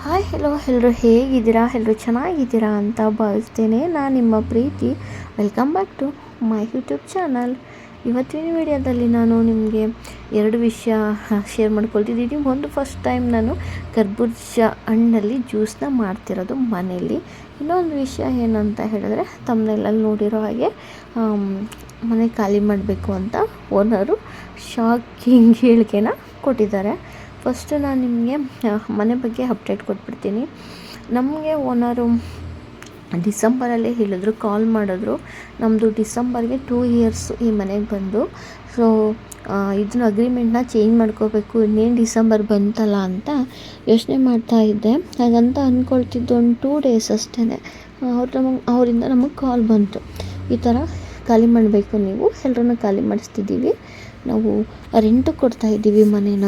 Hi hello ಎಲ್ಲರೂ ಹೇಗಿದ್ದೀರಾ? ಎಲ್ಲರೂ ಚೆನ್ನಾಗಿದ್ದೀರಾ ಅಂತ ಭಾವಿಸ್ತೇನೆ. ನಾನು ನಿಮ್ಮ ಪ್ರೀತಿ. Welcome back to my YouTube channel. ಇವತ್ತಿನ ವಿಡಿಯೋದಲ್ಲಿ ನಾನು ನಿಮಗೆ ಎರಡು ವಿಷಯ ಶೇರ್ ಮಾಡ್ಕೊಳ್ತಿದ್ದೀನಿ. ಒಂದು ಫಸ್ಟ್ ಟೈಮ್ ನಾನು ಕರ್ಬೂಜ ಹಣ್ಣಲ್ಲಿ ಜ್ಯೂಸನ್ನ ಮಾಡ್ತಿರೋದು ಮನೇಲಿ. ಇನ್ನೊಂದು ವಿಷಯ ಏನಂತ ಹೇಳಿದ್ರೆ, ತಮ್ಮನೆಲ್ಲಲ್ಲಿ ನೋಡಿರೋ ಹಾಗೆ ಮನೆ ಖಾಲಿ ಮಾಡಬೇಕು ಅಂತ ಓನರು ಶಾಕಿಂಗ್ ಹೇಳಿಕೆನ ಕೊಟ್ಟಿದ್ದಾರೆ. ಫಸ್ಟು ನಾನು ನಿಮಗೆ ಮನೆ ಬಗ್ಗೆ ಅಪ್ಡೇಟ್ ಕೊಟ್ಬಿಡ್ತೀನಿ. ನಮಗೆ ಓನರು ಡಿಸೆಂಬರಲ್ಲೇ ಹೇಳಿದ್ರು, ಕಾಲ್ ಮಾಡಿದ್ರು. ನಮ್ಮದು ಡಿಸೆಂಬರ್ಗೆ 2 ಇಯರ್ಸ್ ಈ ಮನೆಗೆ ಬಂದು. ಸೊ ಇದನ್ನ ಅಗ್ರಿಮೆಂಟ್ನ ಚೇಂಜ್ ಮಾಡ್ಕೋಬೇಕು, ಇನ್ನೇನು ಡಿಸೆಂಬರ್ ಬಂತಲ್ಲ ಅಂತ ಯೋಚನೆ ಮಾಡ್ತಾಯಿದ್ದೆ. ಹಾಗಂತ ಅಂದ್ಕೊಳ್ತಿದ್ದು ಒಂದು 2 ಡೇಸ್ ಅಷ್ಟೇ ಅವರಿಂದ ನಮಗೆ ಕಾಲ್ ಬಂತು, ಈ ಥರ ಖಾಲಿ ಮಾಡಬೇಕು, ನೀವು ಎಲ್ಲರನ್ನ ಖಾಲಿ ಮಾಡಿಸ್ತಿದ್ದೀವಿ, ನಾವು ರೆಂಟು ಕೊಡ್ತಾಯಿದ್ದೀವಿ, ಮನೇನ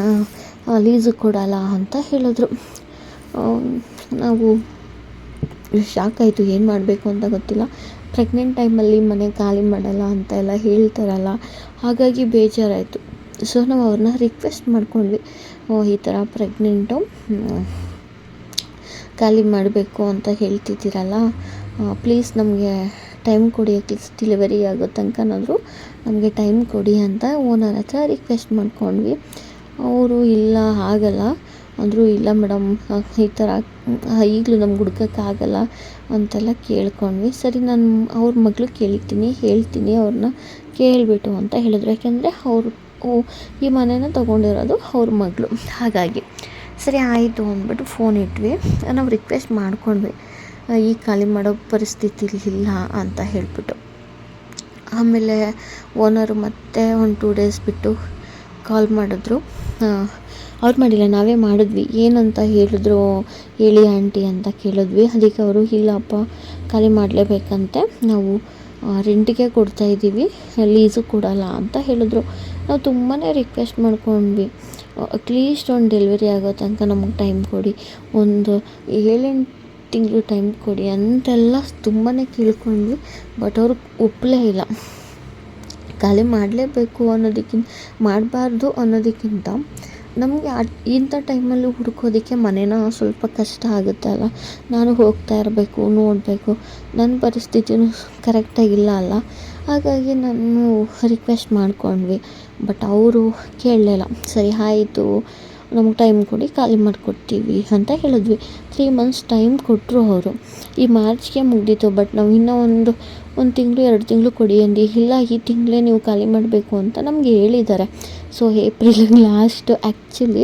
ಲೀಸು ಕೊಡಲ್ಲ ಅಂತ ಹೇಳಿದ್ರು. ನಾವು ಶಾಕ್ ಆಯಿತು, ಏನು ಮಾಡಬೇಕು ಅಂತ ಗೊತ್ತಿಲ್ಲ. ಪ್ರೆಗ್ನೆಂಟ್ ಟೈಮಲ್ಲಿ ಮನೆ ಖಾಲಿ ಮಾಡಲ್ಲ ಅಂತ ಎಲ್ಲ ಹೇಳ್ತಾರಲ್ಲ, ಹಾಗಾಗಿ ಬೇಜಾರಾಯಿತು. ಸೊ ನಾವು ಅವ್ರನ್ನ ರಿಕ್ವೆಸ್ಟ್ ಮಾಡ್ಕೊಂಡ್ವಿ, ಈ ಥರ ಪ್ರೆಗ್ನೆಂಟು ಖಾಲಿ ಮಾಡಬೇಕು ಅಂತ ಹೇಳ್ತಿದ್ದೀರಲ್ಲ, ಪ್ಲೀಸ್ ನಮಗೆ ಟೈಮ್ ಕೊಡಿ, ಅಟ್ಲೀಸ್ಟ್ ಡೆಲಿವರಿ ಆಗೋ ತನಕನಾದರೂ ನಮಗೆ ಟೈಮ್ ಕೊಡಿ ಅಂತ ಓನರ್ ಹತ್ರ ರಿಕ್ವೆಸ್ಟ್ ಮಾಡ್ಕೊಂಡ್ವಿ. ಅವರು ಇಲ್ಲ ಆಗಲ್ಲ ಅಂದರು. ಇಲ್ಲ ಮೇಡಮ್, ಈ ಥರ ಈಗಲೂ ನಮ್ಗೆ ಹುಡ್ಕೋಕ್ಕಾಗಲ್ಲ ಅಂತೆಲ್ಲ ಕೇಳ್ಕೊಂಡ್ವಿ. ಸರಿ, ನಾನು ಅವ್ರ ಮಗಳು ಹೇಳ್ತೀನಿ ಅವ್ರನ್ನ ಕೇಳಿಬಿಟ್ಟು ಅಂತ ಹೇಳಿದ್ರು. ಯಾಕೆಂದರೆ ಅವರು ಈ ಮನೇನ ತೊಗೊಂಡಿರೋದು ಅವ್ರ ಮಗಳು, ಹಾಗಾಗಿ ಸರಿ ಆಯಿತು ಅಂದ್ಬಿಟ್ಟು ಫೋನ್ ಇಟ್ವಿ. ನಾವು ರಿಕ್ವೆಸ್ಟ್ ಮಾಡ್ಕೊಂಡ್ವಿ, ಈ ಖಾಲಿ ಮಾಡೋ ಪರಿಸ್ಥಿತಿ ಇಲ್ಲ ಅಂತ ಹೇಳಿಬಿಟ್ಟು. ಆಮೇಲೆ ಓನರು ಮತ್ತೆ ಒಂದು 2 ಡೇಸ್ ಬಿಟ್ಟು ಕಾಲ್ ಮಾಡಿದ್ರು. ಅವ್ರು ಮಾಡಿಲ್ಲ, ನಾವೇ ಮಾಡಿದ್ವಿ. ಏನಂತ ಹೇಳಿದ್ರು ಹೇಳಿ ಆಂಟಿ ಅಂತ ಕೇಳಿದ್ವಿ. ಅದಕ್ಕೆ ಅವರು ಇಲ್ಲಪ್ಪ, ಖಾಲಿ ಮಾಡಲೇಬೇಕಂತೆ, ನಾವು ರೆಂಟಿಗೆ ಕೊಡ್ತಾಯಿದ್ದೀವಿ, ಲೀಸು ಕೊಡಲ್ಲ ಅಂತ ಹೇಳಿದ್ರು. ನಾವು ತುಂಬಾ ರಿಕ್ವೆಸ್ಟ್ ಮಾಡ್ಕೊಂಡ್ವಿ, ಅಟ್ಲೀಸ್ಟ್ ಒಂದು ಡೆಲಿವರಿ ಆಗೋ ತನಕ ನಮಗೆ ಟೈಮ್ ಕೊಡಿ, ಒಂದು 7-8 ತಿಂಗಳು ಟೈಮ್ ಕೊಡಿ ಅಂತೆಲ್ಲ ತುಂಬಾ ಕೇಳ್ಕೊಂಡ್ವಿ. ಬಟ್ ಅವರು ಒಪ್ಪಲೇ ಇಲ್ಲ. ಖಾಲಿ ಮಾಡಲೇಬೇಕು ಅನ್ನೋದಕ್ಕಿಂತ, ಮಾಡಬಾರ್ದು ಅನ್ನೋದಕ್ಕಿಂತ ನಮಗೆ ಇಂಥ ಟೈಮಲ್ಲಿ ಹುಡ್ಕೋದಕ್ಕೆ ಮನೇನ ಸ್ವಲ್ಪ ಕಷ್ಟ ಆಗುತ್ತೆ ಅಲ್ಲ. ನಾನು ಹೋಗ್ತಾ ಇರಬೇಕು, ನೋಡಬೇಕು, ನನ್ನ ಪರಿಸ್ಥಿತಿನೂ ಕರೆಕ್ಟಾಗಿಲ್ಲ ಅಲ್ಲ. ಹಾಗಾಗಿ ನಾನು ರಿಕ್ವೆಸ್ಟ್ ಮಾಡ್ಕೊಂಡ್ವಿ. ಬಟ್ ಅವರು ಕೇಳಲಿಲ್ಲ. ಸರಿ ಆಯಿತು, ನಮಗೆ ಟೈಮ್ ಕೊಡಿ, ಖಾಲಿ ಮಾಡಿಕೊಡ್ತೀವಿ ಅಂತ ಹೇಳಿದ್ವಿ. 3 ಮಂತ್ಸ್ ಟೈಮ್ ಕೊಟ್ಟರು ಅವರು. ಈ ಮಾರ್ಚ್ಗೆ ಮುಗ್ದಿತ್ತು. ಬಟ್ ನಾವು ಇನ್ನೂ ಒಂದು ತಿಂಗಳು 2 ತಿಂಗಳು ಕೊಡಿ ಅಂದು, ಇಲ್ಲ ಈ ತಿಂಗಳೇ ನೀವು ಖಾಲಿ ಮಾಡಬೇಕು ಅಂತ ನಮಗೆ ಹೇಳಿದ್ದಾರೆ. So April last actually.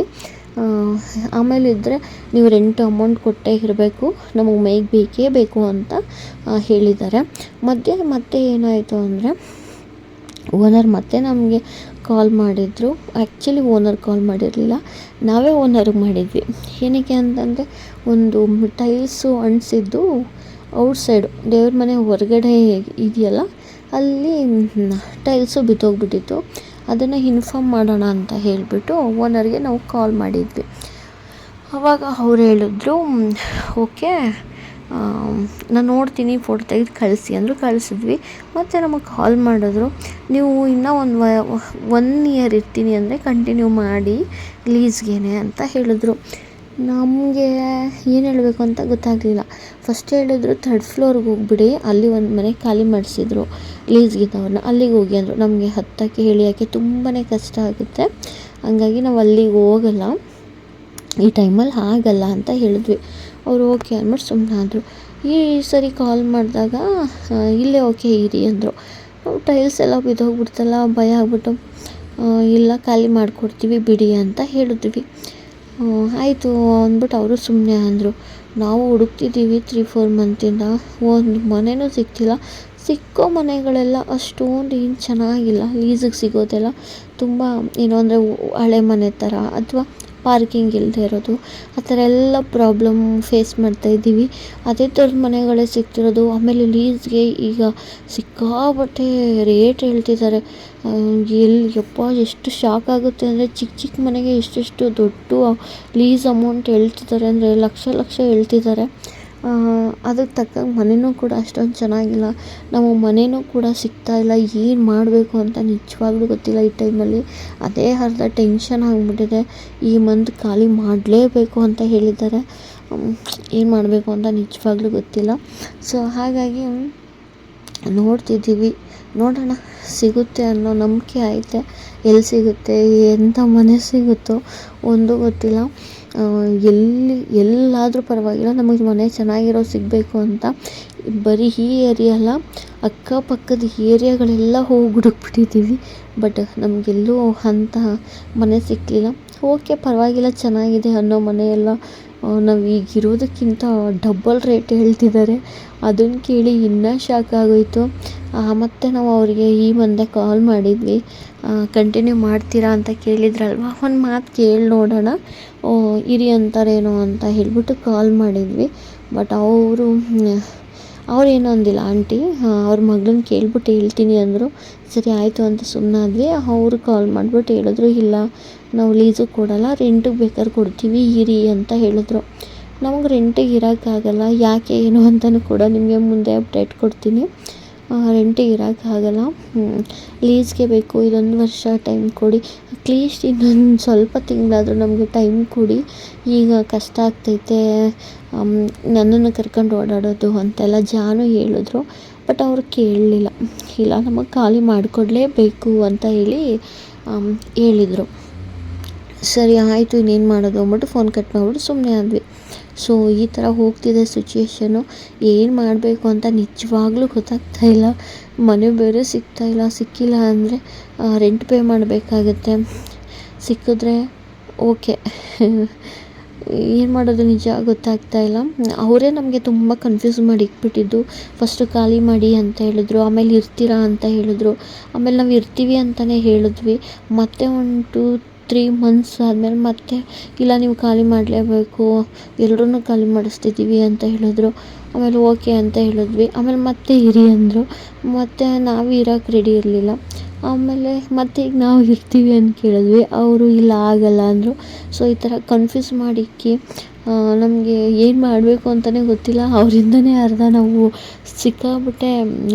ಆಮೇಲೆ ಇದ್ದರೆ ನೀವು ರೆಂಟ್ ಅಮೌಂಟ್ ಕೊಟ್ಟೇ ಇರಬೇಕು, ನಮಗೆ ಮೈಗೆ ಬೇಕೇ ಬೇಕು ಅಂತ ಹೇಳಿದ್ದಾರೆ. ಮತ್ತೆ ಏನಾಯಿತು ಅಂದರೆ, ಓನರ್ ಮತ್ತೆ ನಮಗೆ ಕಾಲ್ ಮಾಡಿದರು. ಆ್ಯಕ್ಚುಲಿ ಓನರ್ ಕಾಲ್ ಮಾಡಿರಲಿಲ್ಲ, ನಾವೇ ಓನರ್ಗೆ ಮಾಡಿದ್ವಿ. ಏನಕ್ಕೆ ಅಂತಂದರೆ, ಒಂದು ಟೈಲ್ಸು ಅಂಟಿಸಿದ್ದು ಔಟ್ಸೈಡು ದೇವ್ರ ಮನೆ ಹೊರಗಡೆ ಇದೆಯಲ್ಲ, ಅಲ್ಲಿ ಟೈಲ್ಸು ಬಿದ್ದೋಗ್ಬಿಟ್ಟಿತ್ತು. ಅದನ್ನು ಇನ್ಫಾರ್ಮ್ ಮಾಡೋಣ ಅಂತ ಹೇಳಿಬಿಟ್ಟು ಓನರ್ಗೆ ನಾವು ಕಾಲ್ ಮಾಡಿದ್ವಿ. ಆವಾಗ ಅವ್ರು ಹೇಳಿದ್ರು, ಓಕೆ ನಾನು ನೋಡ್ತೀನಿ, ಫೋಟೋ ತೆಗೆದು ಕಳಿಸಿ ಅಂದರು. ಕಳಿಸಿದ್ವಿ. ಮತ್ತು ನಮಗೆ ಕಾಲ್ ಮಾಡಿದ್ರು, ನೀವು ಇನ್ನೂ 1 ಇಯರ್ ಇರ್ತೀನಿ ಅಂದರೆ ಕಂಟಿನ್ಯೂ ಮಾಡಿ ಲೀಸ್ಗೇನೆ ಅಂತ ಹೇಳಿದ್ರು. ನಮಗೆ ಏನು ಹೇಳಬೇಕು ಅಂತ ಗೊತ್ತಾಗಲಿಲ್ಲ. ಫಸ್ಟ್ ಹೇಳಿದ್ರು 3rd ಫ್ಲೋರ್ಗೆ ಹೋಗ್ಬಿಡಿ, ಅಲ್ಲಿ ಒಂದು ಮನೆ ಖಾಲಿ ಮಾಡಿಸಿದ್ರು ಲೀಸ್ಗಿದ್ದವ್ರನ್ನ, ಅಲ್ಲಿಗೆ ಹೋಗಿ ಅಂದರು. ನಮಗೆ ಹತ್ತಕ್ಕೆ ಇಳಿಯೋಕ್ಕೆ ತುಂಬಾ ಕಷ್ಟ ಆಗುತ್ತೆ, ಹಂಗಾಗಿ ನಾವು ಅಲ್ಲಿಗೆ ಹೋಗಲ್ಲ, ಈ ಟೈಮಲ್ಲಿ ಆಗಲ್ಲ ಅಂತ ಹೇಳಿದ್ವಿ. ಅವರು ಓಕೆ ಅಂದ್ಬಿಟ್ಟು ಸುಮ್ಮನೆ ಆದರು. ಈ ಸರಿ ಕಾಲ್ ಮಾಡಿದಾಗ ಇಲ್ಲೇ ಓಕೆ ಇರಿ ಅಂದರು. ಟೈಲ್ಸ್ ಎಲ್ಲ ಬಿದ್ದೋಗ್ಬಿಡ್ತಲ್ಲ, ಭಯ ಆಗ್ಬಿಟ್ಟು, ಇಲ್ಲ ಖಾಲಿ ಮಾಡಿಕೊಡ್ತೀವಿ ಬಿಡಿ ಅಂತ ಹೇಳಿದ್ವಿ. ಆಯಿತು ಅಂದ್ಬಿಟ್ಟು ಅವರು ಸುಮ್ಮನೆ ಅಂದರು. ನಾವು ಹುಡುಕ್ತಿದ್ದೀವಿ 3-4 ಮಂತಿಂದ, ಒಂದು ಮನೆಯೂ ಸಿಗ್ತಿಲ್ಲ. ಸಿಕ್ಕೋ ಮನೆಗಳೆಲ್ಲ ಅಷ್ಟೊಂದು ಏನು ಚೆನ್ನಾಗಿಲ್ಲ, ಲೀಸಿಗೆ ಸಿಗೋದೆಲ್ಲ ತುಂಬ ಏನು ಅಂದರೆ ಹಳೆ ಮನೆ ಥರ, ಅಥವಾ ಪಾರ್ಕಿಂಗ್ ಇಲ್ಲದೆ ಇರೋದು, ಆ ಥರ ಎಲ್ಲ ಪ್ರಾಬ್ಲಮ್ ಫೇಸ್ ಮಾಡ್ತಾಯಿದ್ದೀವಿ. ಅದೇ ಥರದ ಮನೆಗಳೇ ಸಿಗ್ತಿರೋದು. ಆಮೇಲೆ ಲೀಸ್ಗೆ ಈಗ ಸಿಕ್ಕಾಪಟ್ಟೆ ರೇಟ್ ಹೇಳ್ತಿದ್ದಾರೆ. ಎಷ್ಟು ಶಾಕ್ ಆಗುತ್ತೆ ಅಂದರೆ, ಚಿಕ್ಕ ಮನೆಗೆ ಎಷ್ಟೆಷ್ಟು ದೊಡ್ಡ ಲೀಸ್ ಅಮೌಂಟ್ ಹೇಳ್ತಿದ್ದಾರೆ ಅಂದರೆ, ಲಕ್ಷ ಹೇಳ್ತಿದ್ದಾರೆ. ಅದಕ್ಕೆ ತಕ್ಕಂಗೆ ಮನೆಯೂ ಕೂಡ ಅಷ್ಟೊಂದು ಚೆನ್ನಾಗಿಲ್ಲ. ನಾವು ಮನೆಯೂ ಕೂಡ ಸಿಗ್ತಾಯಿಲ್ಲ, ಏನು ಮಾಡಬೇಕು ಅಂತ ನಿಜವಾಗ್ಲೂ ಗೊತ್ತಿಲ್ಲ ಈ ಟೈಮಲ್ಲಿ. ಅದೇ ಅರ್ಧ ಟೆನ್ಷನ್ ಆಗಿಬಿಟ್ಟಿದೆ. ಈ ಮಂತ್ ಖಾಲಿ ಮಾಡಲೇಬೇಕು ಅಂತ ಹೇಳಿದ್ದಾರೆ. ಏನು ಮಾಡಬೇಕು ಅಂತ ನಿಜವಾಗ್ಲೂ ಗೊತ್ತಿಲ್ಲ. ಸೊ ಹಾಗಾಗಿ ನೋಡ್ತಿದ್ದೀವಿ, ನೋಡೋಣ ಸಿಗುತ್ತೆ ಅನ್ನೋ ನಂಬಿಕೆ ಐತೆ. ಎಲ್ಲಿ ಸಿಗುತ್ತೆ, ಎಂಥ ಮನೆ ಸಿಗುತ್ತೋ ಒಂದು ಗೊತ್ತಿಲ್ಲ. ಎಲ್ಲಾದರೂ ಪರವಾಗಿಲ್ಲ, ನಮಗೆ ಮನೆ ಚೆನ್ನಾಗಿರೋದು ಸಿಗಬೇಕು ಅಂತ ಬರೀ ಈ ಏರಿಯಾ ಅಲ್ಲ, ಅಕ್ಕಪಕ್ಕದ ಏರಿಯಾಗಳೆಲ್ಲ ಹೋಗಿ ಹುಡುಕ್ಬಿಟ್ಟಿದ್ದೀವಿ. ಬಟ್ ನಮಗೆಲ್ಲೂ ಅಂಥ ಮನೆ ಸಿಕ್ಕಲಿಲ್ಲ. ಓಕೆ, ಪರವಾಗಿಲ್ಲ, ಚೆನ್ನಾಗಿದೆ ಅನ್ನೋ ಮನೆಯೆಲ್ಲ ನಾವು ಈಗಿರೋದಕ್ಕಿಂತ ಡಬಲ್ ರೇಟ್ ಹೇಳ್ತಿದ್ದಾರೆ. ಅದನ್ನು ಕೇಳಿ ಇನ್ನೂ ಶಾಕ್ ಆಗೋಯಿತು. ಮತ್ತು ನಾವು ಅವರಿಗೆ ಈ ಮುಂದೆ ಕಾಲ್ ಮಾಡಿದ್ವಿ, ಕಂಟಿನ್ಯೂ ಮಾಡ್ತೀರಾ ಅಂತ ಕೇಳಿದ್ರಲ್ವ, ಒಂದು ಮಾತು ಕೇಳಿ ನೋಡೋಣ ಇರಿ ಅಂತಾರೇನೋ ಅಂತ ಹೇಳ್ಬಿಟ್ಟು ಕಾಲ್ ಮಾಡಿದ್ವಿ. ಬಟ್ ಅವ್ರೇನು ಅಂದಿಲ್ಲ. ಆಂಟಿ ಅವ್ರ ಮಗಳನ್ನ ಕೇಳ್ಬಿಟ್ಟು ಹೇಳ್ತೀನಿ ಅಂದರು. ಸರಿ ಆಯಿತು ಅಂತ ಸುಮ್ಮನಾದ್ವಿ. ಅವರು ಕಾಲ್ ಮಾಡಿಬಿಟ್ಟು ಹೇಳಿದ್ರು, ಇಲ್ಲ ನಾವು ಲೀಸಿಗೆ ಕೊಡೋಲ್ಲ, ರೆಂಟಿಗೆ ಬೇಕಾದ್ರೆ ಕೊಡ್ತೀವಿ ಇರಿ ಅಂತ ಹೇಳಿದ್ರು. ನಮಗೆ ರೆಂಟಿಗೆ ಇರೋಕ್ಕಾಗಲ್ಲ, ಯಾಕೆ ಏನು ಅಂತಲೂ ಕೂಡ ನಿಮಗೆ ಮುಂದೆ ಅಪ್ಡೇಟ್ ಕೊಡ್ತೀನಿ. ರೆಂಟಿಗೆ ಇರೋಕ್ಕಾಗಲ್ಲ, ಲೀಸ್ಗೆ ಬೇಕು. ಇದೊಂದು ವರ್ಷ ಟೈಮ್ ಕೊಡಿ, ಅಟ್ಲೀಸ್ಟ್ ಇನ್ನೊಂದು ಸ್ವಲ್ಪ ತಿಂಗಳಾದರೂ ನಮಗೆ ಟೈಮ್ ಕೊಡಿ, ಈಗ ಕಷ್ಟ ಆಗ್ತೈತೆ ನನ್ನನ್ನು ಕರ್ಕೊಂಡು ಓಡಾಡೋದು ಅಂತೆಲ್ಲ ಜಾನು ಹೇಳಿದ್ರು. ಬಟ್ ಅವರು ಕೇಳಲಿಲ್ಲ. ಇಲ್ಲ, ನಮಗೆ ಖಾಲಿ ಮಾಡಿಕೊಡ್ಲೇಬೇಕು ಅಂತ ಹೇಳಿದರು. ಸರಿ ಆಯಿತು, ಇನ್ನೇನು ಮಾಡೋದು ಅಂದ್ಬಿಟ್ಟು ಫೋನ್ ಕಟ್ ಮಾಡಿಬಿಟ್ಟು ಸುಮ್ಮನೆ ಆದ್ವಿ. ಸೊ ಈ ಥರ ಹೋಗ್ತಿದೆ ಸಿಚುಯೇಷನ್ನು. ಏನು ಮಾಡಬೇಕು ಅಂತ ನಿಜವಾಗ್ಲೂ ಗೊತ್ತಾಗ್ತಾಯಿಲ್ಲ. ಮನೆ ಬೇರೆ ಸಿಗ್ತಾಯಿಲ್ಲ. ಸಿಕ್ಕಿಲ್ಲ ಅಂದರೆ ರೆಂಟ್ ಪೇ ಮಾಡಬೇಕಾಗತ್ತೆ. ಸಿಕ್ಕಿದ್ರೆ ಓಕೆ, ಏನು ಮಾಡೋದು ನಿಜ ಗೊತ್ತಾಗ್ತಾಯಿಲ್ಲ. ಅವರೇ ನಮಗೆ ತುಂಬ ಕನ್ಫ್ಯೂಸ್ ಮಾಡಿ ಇಟ್ಬಿಟ್ಟಿದ್ದು. ಫಸ್ಟು ಖಾಲಿ ಮಾಡಿ ಅಂತ ಹೇಳಿದ್ರು, ಆಮೇಲೆ ಇರ್ತೀರಾ ಅಂತ ಹೇಳಿದ್ರು, ಆಮೇಲೆ ನಾವು ಇರ್ತೀವಿ ಅಂತಲೇ ಹೇಳಿದ್ವಿ. ಮತ್ತೆ 1-2-3 ಮಂತ್ಸ್ ಆದಮೇಲೆ ಮತ್ತೆ ಇಲ್ಲ ನೀವು ಖಾಲಿ ಮಾಡಲೇಬೇಕು, ಎಲ್ಲರೂ ಖಾಲಿ ಮಾಡಿಸ್ತಿದ್ದೀವಿ ಅಂತ ಹೇಳಿದ್ರು. ಆಮೇಲೆ ಓಕೆ ಅಂತ ಹೇಳಿದ್ವಿ. ಆಮೇಲೆ ಮತ್ತೆ ಇರಿ ಅಂದರು. ಮತ್ತು ನಾವು ಇರೋಕ್ಕೆ ರೆಡಿ ಇರಲಿಲ್ಲ. ಆಮೇಲೆ ಮತ್ತೆ ಈಗ ನಾವು ಇರ್ತೀವಿ ಅಂತ ಕೇಳಿದ್ವಿ. ಅವರು ಇಲ್ಲ ಆಗಲ್ಲ ಅಂದರು. ಸೊ ಈ ಥರ ಕನ್ಫ್ಯೂಸ್ ಮಾಡಿಕ್ಕಿ ನಮಗೆ ಏನು ಮಾಡಬೇಕು ಅಂತಲೇ ಗೊತ್ತಿಲ್ಲ. ಅವರಿಂದನೇ ಅರ್ಧ ನಾವು ಸಿಕ್ಕಾಬಿಟ್ಟೆ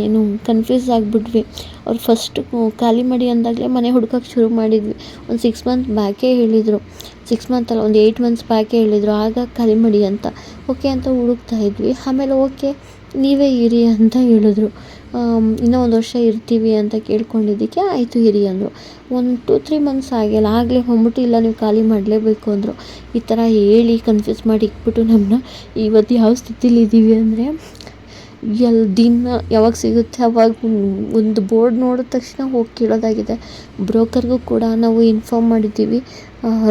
ಏನು ಕನ್ಫ್ಯೂಸ್ ಆಗಿಬಿಟ್ವಿ. ಅವ್ರು ಫಸ್ಟು ಖಾಲಿ ಮಾಡಿ ಅಂದಾಗಲೇ ಮನೆ ಹುಡ್ಕೋಕ್ಕೆ ಶುರು ಮಾಡಿದ್ವಿ. ಒಂದು 6 ಮಂತ್ ಬ್ಯಾಕೇ ಹೇಳಿದರು. 6 ಮಂತ್ ಅಲ್ಲ, ಒಂದು 8 ಮಂತ್ಸ್ ಬ್ಯಾಕೇ ಹೇಳಿದರು, ಆಗ ಖಾಲಿ ಮಾಡಿ ಅಂತ. ಓಕೆ ಅಂತ ಹುಡುಕ್ತಾ ಇದ್ವಿ. ಆಮೇಲೆ ಓಕೆ ನೀವೇ ಇರಿ ಅಂತ ಹೇಳಿದ್ರು. ಇನ್ನೂ 1 ವರ್ಷ ಇರ್ತೀವಿ ಅಂತ ಕೇಳ್ಕೊಂಡಿದ್ದಕ್ಕೆ ಆಯಿತು ಇರಿ ಅಂದರು. 1-2-3 ಮಂತ್ಸ್ ಆಗಿಲ್ಲ, ಆಗಲೇ ಬಂದ್ಬಿಟ್ಟು ಇಲ್ಲ ನೀವು ಖಾಲಿ ಮಾಡಲೇಬೇಕು ಅಂದರು. ಈ ಥರ ಹೇಳಿ ಕನ್ಫ್ಯೂಸ್ ಮಾಡಿ ಇಟ್ಬಿಟ್ಟು ನಮ್ಮನ್ನ ಇವತ್ತು ಯಾವ ಸ್ಥಿತಿಲಿದ್ದೀವಿ ಅಂದರೆ, ದಿನ ಯಾವಾಗ ಸಿಗುತ್ತೆ ಅವಾಗ ಒಂದು ಬೋರ್ಡ್ ನೋಡಿದ ತಕ್ಷಣ ಹೋಗಿ ಕೇಳೋದಾಗಿದೆ. ಬ್ರೋಕರ್ಗೂ ಕೂಡ ನಾವು ಇನ್ಫಾರ್ಮ್ ಮಾಡಿದ್ದೀವಿ,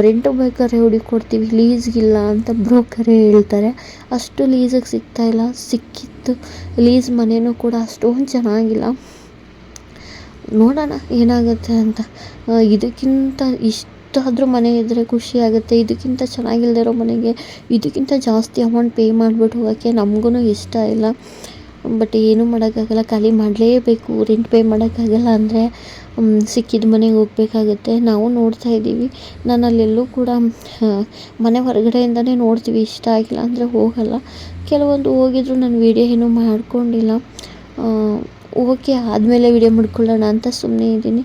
ರೆಂಟಿಗೆ ಬೇಕಾದ್ರೆ ಹುಡುಕೊಡ್ತೀವಿ, ಲೀಸ್ಗಿಲ್ಲ ಅಂತ ಬ್ರೋಕರೇ ಹೇಳ್ತಾರೆ. ಅಷ್ಟು ಲೀಸಿಗೆ ಸಿಗ್ತಾಯಿಲ್ಲ. ಸಿಕ್ಕಿತ್ತು ಲೀಸ್ ಮನೆಯೂ ಕೂಡ ಅಷ್ಟೊಂದು ಚೆನ್ನಾಗಿಲ್ಲ. ನೋಡೋಣ ಏನಾಗುತ್ತೆ ಅಂತ. ಇದಕ್ಕಿಂತ ಇಷ್ಟಾದರೂ ಮನೆ ಇದ್ದರೆ ಖುಷಿ ಆಗುತ್ತೆ. ಇದಕ್ಕಿಂತ ಚೆನ್ನಾಗಿಲ್ದೇ ಇರೋ ಮನೆಗೆ ಇದಕ್ಕಿಂತ ಜಾಸ್ತಿ ಅಮೌಂಟ್ ಪೇ ಮಾಡಿಬಿಟ್ಟು ಹೋಗೋಕ್ಕೆ ನಮಗೂ ಇಷ್ಟ ಇಲ್ಲ. ಬಟ್ ಏನೂ ಮಾಡೋಕ್ಕಾಗಲ್ಲ, ಖಾಲಿ ಮಾಡಲೇಬೇಕು. ರೆಂಟ್ ಪೇ ಮಾಡೋಕ್ಕಾಗಲ್ಲ ಅಂದರೆ ಸಿಕ್ಕಿದ ಮನೆಗೆ ಹೋಗಬೇಕಾಗುತ್ತೆ. ನಾವು ನೋಡ್ತಾ ಇದ್ದೀವಿ. ನಾನು ಅಲ್ಲೆಲ್ಲೂ ಕೂಡ ಮನೆ ಹೊರಗಡೆಯಿಂದನೇ ನೋಡ್ತೀವಿ, ಇಷ್ಟ ಆಗಿಲ್ಲ ಅಂದರೆ ಹೋಗಲ್ಲ. ಕೆಲವೊಂದು ಹೋಗಿದ್ರು ನಾನು ವೀಡಿಯೋ ಏನೂ ಮಾಡ್ಕೊಂಡಿಲ್ಲ. ಓಕೆ ಆದಮೇಲೆ ವೀಡಿಯೋ ಮಾಡ್ಕೊಳ್ಳೋಣ ಅಂತ ಸುಮ್ಮನೆ ಇದ್ದೀನಿ.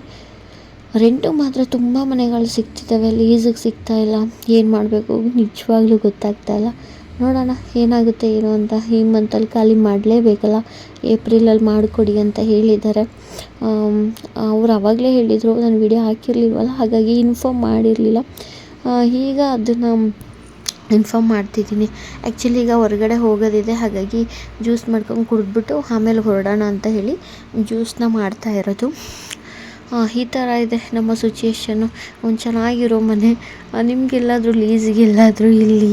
ರೆಂಟು ಮಾತ್ರ ತುಂಬ ಮನೆಗಳು ಸಿಗ್ತಿದ್ದಾವೆ, ಲೀಸಿಗೆ ಸಿಗ್ತಾಯಿಲ್ಲ. ಏನು ಮಾಡಬೇಕು ನಿಜವಾಗ್ಲೂ ಗೊತ್ತಾಗ್ತಾಯಿಲ್ಲ. ನೋಡೋಣ ಏನಾಗುತ್ತೆ ಏನು ಅಂತ. ಈ ಮಂತಲ್ಲಿ ಖಾಲಿ ಮಾಡಲೇಬೇಕಲ್ಲ, ಏಪ್ರಿಲಲ್ಲಿ ಮಾಡಿಕೊಡಿ ಅಂತ ಹೇಳಿದ್ದಾರೆ. ಅವ್ರು ಆವಾಗಲೇ ಹೇಳಿದರು, ನಾನು ವಿಡಿಯೋ ಹಾಕಿರಲಿಲ್ವಲ್ಲ, ಹಾಗಾಗಿ ಇನ್ಫಾರ್ಮ್ ಮಾಡಿರಲಿಲ್ಲ. ಈಗ ಅದನ್ನು ಇನ್ಫಾರ್ಮ್ ಮಾಡ್ತಿದ್ದೀನಿ. ಆ್ಯಕ್ಚುಲಿ ಈಗ ಹೊರಗಡೆ ಹೋಗೋದಿದೆ, ಹಾಗಾಗಿ ಜ್ಯೂಸ್ ಮಾಡ್ಕೊಂಡು ಕುಡಿದ್ಬಿಟ್ಟು ಆಮೇಲೆ ಹೊರಡೋಣ ಅಂತ ಹೇಳಿ ಜ್ಯೂಸನ್ನ ಮಾಡ್ತಾ ಇರೋದು. ಈ ಥರ ಇದೆ ನಮ್ಮ ಸಿಚುಯೇಷನ್ನು. ಒಂದು ಚೆನ್ನಾಗಿರೋ ಮನೆ ನಿಮಗೆಲ್ಲಾದರೂ ಲೀಸಿಗೆಲ್ಲಾದರೂ ಇಲ್ಲಿ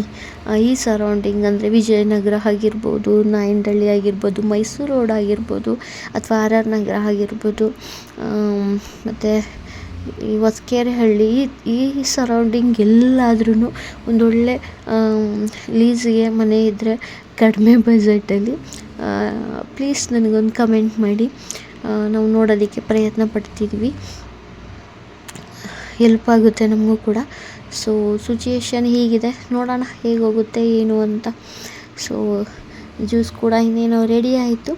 ಈ ಸರೌಂಡಿಂಗ್ ಅಂದರೆ ವಿಜಯನಗರ ಆಗಿರ್ಬೋದು, ನಾಯಂಡಹಳ್ಳಿ ಆಗಿರ್ಬೋದು, ಮೈಸೂರು ರೋಡ್ ಆಗಿರ್ಬೋದು, ಅಥವಾ RR ನಗರ ಆಗಿರ್ಬೋದು, ಮತ್ತು ಈ ಹೊಸಕೆರೆಹಳ್ಳಿ, ಈ ಸರೌಂಡಿಂಗ್ ಎಲ್ಲಾದ್ರೂ ಒಂದೊಳ್ಳೆ ಲೀಸಿಗೆ ಮನೆ ಇದ್ದರೆ ಕಡಿಮೆ ಬಜೆಟಲ್ಲಿ ಪ್ಲೀಸ್ ನನಗೊಂದು ಕಮೆಂಟ್ ಮಾಡಿ. ನಾವು ನೋಡೋದಕ್ಕೆ ಪ್ರಯತ್ನ ಪಡ್ತಿದ್ವಿ, ಹೆಲ್ಪ್ ಆಗುತ್ತೆ ನಮಗೂ ಕೂಡ. ಸೊ ಸಿಚುಯೇಷನ್ ಹೀಗಿದೆ, ನೋಡೋಣ ಹೇಗೆ ಹೋಗುತ್ತೆ ಏನು ಅಂತ. ಸೊ ಜ್ಯೂಸ್ ಕೂಡ ಇನ್ನೇನೋ ರೆಡಿ ಆಯಿತು,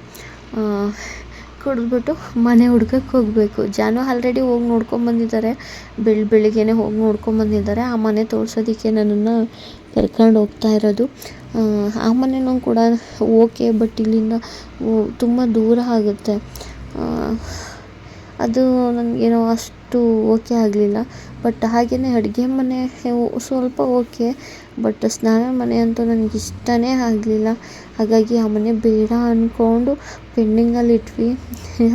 ಕುಡಿದ್ಬಿಟ್ಟು ಮನೆ ಹುಡ್ಕಕ್ಕೆ ಹೋಗಬೇಕು. ಜಾನು ಆಲ್ರೆಡಿ ಹೋಗಿ ನೋಡ್ಕೊಂಬಂದಿದ್ದಾರೆ, ಬೆಳಿಗ್ಗೆನೇ ಹೋಗಿ ನೋಡ್ಕೊಂಬಂದಿದ್ದಾರೆ. ಆ ಮನೆ ತೋರ್ಸೋದಕ್ಕೆ ನನ್ನನ್ನು ಕರ್ಕೊಂಡು ಹೋಗ್ತಾ ಇರೋದು. ಆ ಮನೆಯೂ ಕೂಡ ಓಕೆ, ಬಟ್ ಇಲ್ಲಿಂದ ತುಂಬ ದೂರ ಆಗುತ್ತೆ. ಅದು ನನಗೇನೋ ಅಷ್ಟು ಓಕೆ ಆಗಲಿಲ್ಲ. ಬಟ್ ಹಾಗೆಯೇ ಅಡುಗೆ ಮನೆ ಸ್ವಲ್ಪ ಓಕೆ, ಬಟ್ ಸ್ನಾನ ಮನೆ ಅಂತೂ ನನಗೆ ಇಷ್ಟನೇ ಆಗಲಿಲ್ಲ. ಹಾಗಾಗಿ ಆ ಮನೆ ಬೇಡ ಅಂದ್ಕೊಂಡು ಪೆಂಡಿಂಗಲ್ಲಿಟ್ವಿ.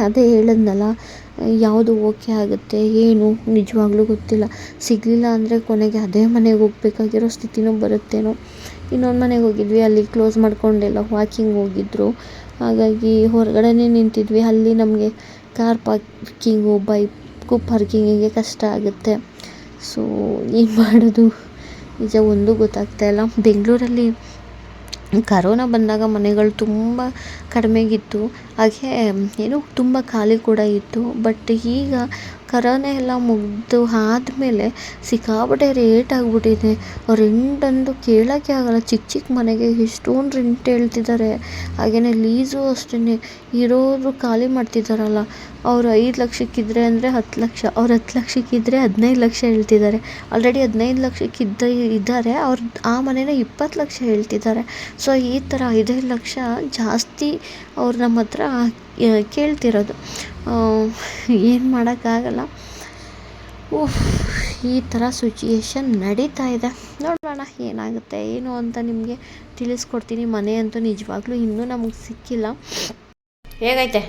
ಅದೇ ಹೇಳಿದ್ನಲ್ಲ, ಯಾವುದು ಓಕೆ ಆಗುತ್ತೆ ಏನು ನಿಜವಾಗ್ಲೂ ಗೊತ್ತಿಲ್ಲ. ಸಿಗಲಿಲ್ಲ ಅಂದರೆ ಕೊನೆಗೆ ಅದೇ ಮನೆಗೆ ಹೋಗ್ಬೇಕಾಗಿರೋ ಸ್ಥಿತಿನೂ ಬರುತ್ತೇನೋ. ಇನ್ನೊಂದು ಮನೆಗೆ ಹೋಗಿದ್ವಿ, ಅಲ್ಲಿ ಕ್ಲೋಸ್ ಮಾಡ್ಕೊಂಡೆಲ್ಲ ವಾಕಿಂಗ್ ಹೋಗಿದ್ರು. ಹಾಗಾಗಿ ಹೊರಗಡೆನೇ ನಿಂತಿದ್ವಿ. ಅಲ್ಲಿ ನಮಗೆ ಕಾರ್ ಪಾರ್ಕಿಂಗು, ಬೈಕು ಪಾರ್ಕಿಂಗಿಗೆ ಕಷ್ಟ ಆಗುತ್ತೆ. ಸೊ ಏನು ಮಾಡೋದು ನಿಜ ಒಂದು ಗೊತ್ತಾಗ್ತಾಯಿಲ್ಲ. ಬೆಂಗಳೂರಲ್ಲಿ ಕರೋನಾ ಬಂದಾಗ ಮನೆಗಳು ತುಂಬ ಕಡಿಮೆಗಿತ್ತು, ಹಾಗೆ ಏನು ತುಂಬ ಖಾಲಿ ಕೂಡ ಇತ್ತು. ಬಟ್ ಈಗ ಕರೋನಾ ಎಲ್ಲ ಮುಗಿದು ಆದಮೇಲೆ ಸಿಕ್ಕಾಪಟ್ಟೆ ರೇಟ್ ಆಗಿಬಿಟ್ಟಿದೆ. ರೆಂಟಂತೂ ಕೇಳೋಕ್ಕೆ ಆಗೋಲ್ಲ. ಚಿಕ್ಕ ಚಿಕ್ಕ ಮನೆಗೆ ಎಷ್ಟೊಂದು ರೆಂಟ್ ಹೇಳ್ತಿದ್ದಾರೆ. ಹಾಗೆಯೇ ಲೀಸು ಅಷ್ಟೇ, ಇರೋರು ಖಾಲಿ ಮಾಡ್ತಿದ್ದಾರಲ್ಲ, ಅವರು 5 ಲಕ್ಷಕ್ಕಿದ್ರೆ ಅಂದರೆ 10 ಲಕ್ಷ, ಅವ್ರು 10 ಲಕ್ಷಕ್ಕಿದ್ರೆ 15 ಲಕ್ಷ ಹೇಳ್ತಿದ್ದಾರೆ. ಆಲ್ರೆಡಿ 15 ಲಕ್ಷಕ್ಕಿದ್ದ ಇದ್ದಾರೆ, ಅವ್ರು ಆ ಮನೇನ 20 ಲಕ್ಷ ಹೇಳ್ತಿದ್ದಾರೆ. ಸೊ ಈ ಥರ 5 ಲಕ್ಷ ಜಾಸ್ತಿ ಅವ್ರು ನಮ್ಮ ಹತ್ರ ಕೇಳ್ತಿರೋದು. ಏನು ಮಾಡೋಕ್ಕಾಗಲ್ಲ. ಈ ಥರ ಸಿಚುಯೇಷನ್ ನಡೀತಾ ಇದೆ. ನೋಡೋಣ ಏನಾಗುತ್ತೆ ಏನು ಅಂತ ನಿಮಗೆ ತಿಳಿಸ್ಕೊಡ್ತೀನಿ. ಮನೆ ಅಂತೂ ನಿಜವಾಗ್ಲೂ ಇನ್ನೂ ನಮಗೆ ಸಿಕ್ಕಿಲ್ಲ. ಹೇಗೈತೆ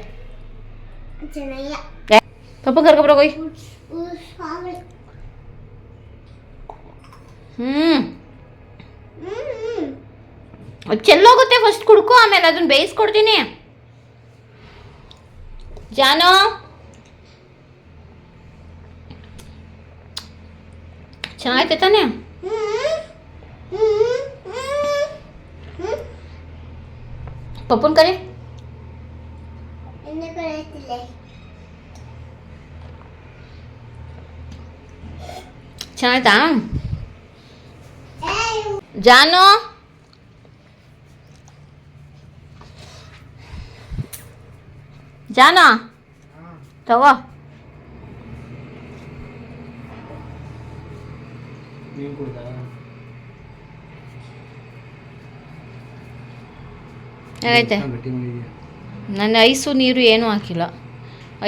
ಪಪ್ಪ ಕರ್ಕೊಬರೋಗೋಯ್. ಚೆಲ್ಲೋಗುತ್ತೆ, ಫಸ್ಟ್ ಕುಡ್ಕೊ, ಆಮೇಲೆ ಅದನ್ನ ಬೇಯಿಸ್ಕೊಡ್ತೀನಿ. ಜಾನೋ ಚೆನ್ನಾಗೈತೆ ತಾನೇ? ಪಪ್ಪನ್ ಕರಿ. ಚೆನ್ನಾಯ್ತಾ ಜಾನು? ಜಾನ ತಗೋ. ಹೇಗೈತೆ? ನನ್ನ ಐಸು ನೀರು ಏನೂ ಹಾಕಿಲ್ಲ.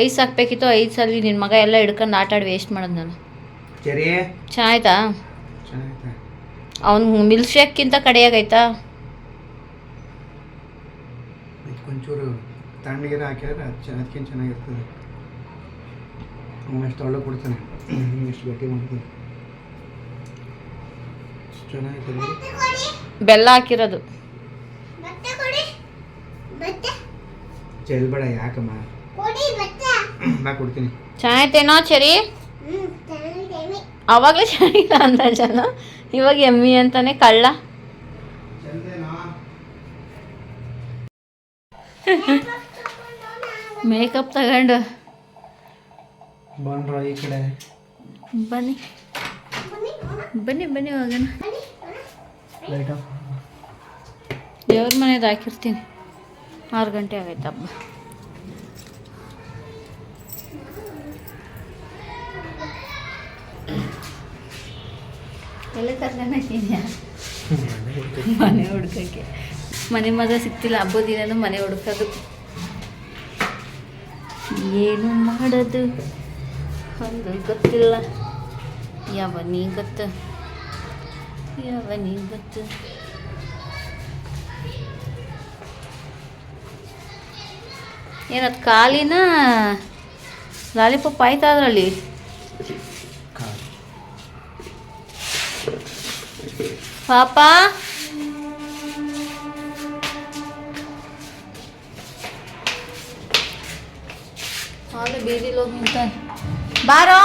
ಐಸ್ ಹಾಕ್ಬೇಕಿತ್ತು, ಐಸಲ್ಲಿ ನಿನ್ನ ಮಗ ಎಲ್ಲ ಹಿಡ್ಕೊಂಡು ಆಟಾಡಿ ವೇಸ್ಟ್ ಮಾಡೋದು ನಾನು. ಚೆನ್ನಾಯ್ತಾ? ಅವ್ನು ಮಿಲ್ಕ್ ಶೇಕ್ಕಿಂತ ಕಡೆಯಾಗೈತಾ? ಒಂಚೂರು ತಣ್ಣಗಿರ ಹಾಕಿದ್ರೆ ಅದಕ್ಕಿಂತ ಚೆನ್ನಾಗಿರ್ತದೆ. ಅವನಷ್ಟು ಒಳ್ಳೆ ಕೊಡ್ತಾನೆ, ಎಷ್ಟು ಗಟ್ಟಿ ಮಾಡ್ತಾನೆ. ಚೆನ್ನಾಗಿರ್ತದೆ. ಬೆಲ್ಲ ಹಾಕಿರೋದು. ಚೆಲ್ಬೇಡ, ಯಾಕಮ್ಮ, ನಾ ಕೊಡ್ತೀನಿ. ಚೆನ್ನಾಯ್ತೇನೋ ಚರಿ? ಅವಾಗಲೇ ಚೆನ್ನಾಗಿಲ್ಲ ಅಂತ ಜನ, ಇವಾಗ ಎಮ್ಮಿ ಅಂತಾನೆ ಕಳ್ಳ. ಮೇಕಪ್ ತಗೊಂಡು ಬಂದ್ರ ಈ ಕಡೆ ಬನ್ನಿ ಬನ್ನಿ ಬನ್ನಿ ಹೋಗೋಣ. ದೇವ್ರ ಮನೆದು ಹಾಕಿರ್ತೀನಿ. 6 ಗಂಟೆ ಆಗೈತೆ ಹಬ್ಬ. ಎಲ್ಲ ಕರ್ಕೊಂಡೋಗ್ತೀನಿಯಾ ಮನೆ ಹುಡ್ಕಕ್ಕೆ? ಮನೆ ಮಗ ಸಿಗ್ತಿಲ್ಲ, ಹಬ್ಬದ ದಿನ ಮನೆ ಹುಡ್ಕೋದು. ಏನು ಮಾಡೋದು ಒಂದು ಗೊತ್ತಿಲ್ಲ. ಯಾವನೀ ಗೊತ್ತು, ಯಾವನೀ ಗೊತ್ತು. ಏನದು ಕಾಲಿನ ಲಾಲಿಪಾಪ್ ಆಯ್ತಾ ಅದರಲ್ಲಿ? ಪಾಪ ಹಾಲು ಬೀದಿಲಿ ಹೋಗಿ ನಿಂತಾನೆ. ಬಾರೋ